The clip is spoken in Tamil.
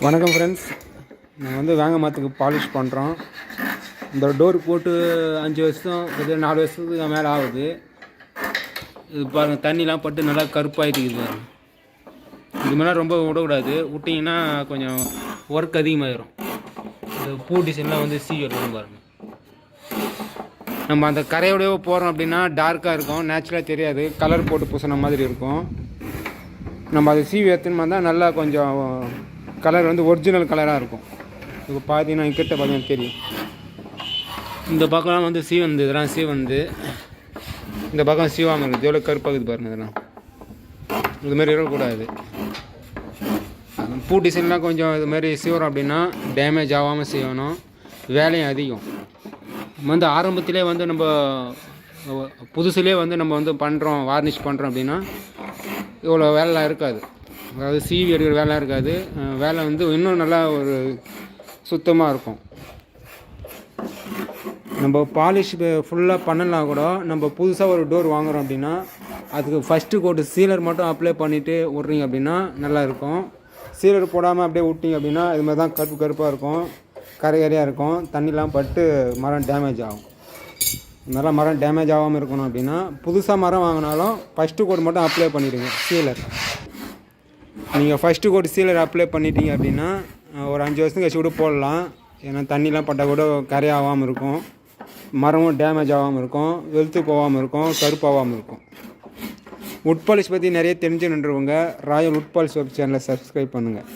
வணக்கம் ஃப்ரெண்ட்ஸ், நாங்கள் வந்து வேங்கமாத்துக்கு பாலிஷ் பண்ணுறோம். இந்த டோர் போட்டு 5 வருஷம் இது 4 வருஷத்துக்கு மேலே ஆகுது. இது பாருங்கள், தண்ணிலாம் பட்டு நல்லா கருப்பாகிட்டுக்குது பாருங்கள். இது மேலே ரொம்ப விடக்கூடாது, விட்டிங்கன்னா கொஞ்சம் ஒர்க் அதிகமாகிடும். இந்த பூ டிசைன்லாம் வந்து சீக்கிரம் பாருங்கள். நம்ம அந்த கரையோடய போகிறோம் அப்படின்னா டார்க்காக இருக்கும், நேச்சுரலாக தெரியாது, கலர் போட்டு பூசின மாதிரி இருக்கும். நம்ம அதை சீவி எடுத்துன்னு வந்தால் நல்லா கொஞ்சம் கலர் வந்து ஒரிஜினல் கலராக இருக்கும். இப்போ பார்த்தீங்கன்னா கிட்ட பார்த்தீங்கன்னா தெரியும். இந்த பக்கம்லாம் வந்து சீவந்து, இதெல்லாம் சீவந்து, இந்த பக்கம் சீவாமல் இருக்குது. எவ்வளோ கருப்பாகுது பாருங்கள். இதெல்லாம் இதுமாரி இருக்கக்கூடாது. பூ டிசைன்லாம் கொஞ்சம் இதுமாரி சீவரம் அப்படின்னா டேமேஜ் ஆகாமல் செய்யணும். வேலையும் அதிகம். வந்து ஆரம்பத்திலே வந்து நம்ம புதுசுலேயே வந்து நம்ம வந்து பண்ணுறோம், வார்னிஷ் பண்ணுறோம் அப்படின்னா இவ்வளோ வேலைலாம் இருக்காது. அதாவது சீவி எடுக்கிற வேலை இருக்காது. வேலை வந்து இன்னும் நல்லா ஒரு சுத்தமாக இருக்கும். நம்ம பாலிஷ் ஃபுல்லாக பண்ணலாம் கூட, நம்ம புதுசாக ஒரு டோர் வாங்குகிறோம் அப்படின்னா அதுக்கு ஃபஸ்ட்டு கோட்டு சீலர் மட்டும் அப்ளை பண்ணிவிட்டு விட்றீங்க அப்படின்னா நல்லாயிருக்கும். சீலர் போடாமல் அப்படியே விட்டிங்க அப்படின்னா இது மாதிரி தான் கருப்பு கருப்பாக இருக்கும், கரையாக இருக்கும், தண்ணிலாம் பட்டு மரம் டேமேஜ் ஆகும். நல்லா மரம் டேமேஜ் ஆகாமல் இருக்கணும் அப்படின்னா புதுசாக மரம் வாங்கினாலும் ஃபஸ்ட்டு கோட் மட்டும் அப்ளை பண்ணிவிடுங்க. சீலர் நீங்கள் ஃபஸ்ட்டு கோட் சீலர் அப்ளை பண்ணிட்டீங்க அப்படின்னா ஒரு 5 வருஷத்துக்கு கழிச்சு கூட போடலாம். ஏன்னா தண்ணிலாம் பட்டால் கூட கரையாகாமல் இருக்கும், மரமும் டேமேஜ் ஆகாமல் இருக்கும், வெளுத்து போகாமல் இருக்கும், கருப்பாகாமல் இருக்கும். உட் பாலிஷ் பற்றி நிறைய தெரிஞ்சுன்னுன்றவங்க ராயல் உட் பாலிஷ் வெப் சேனலை சப்ஸ்கிரைப் பண்ணுங்கள்.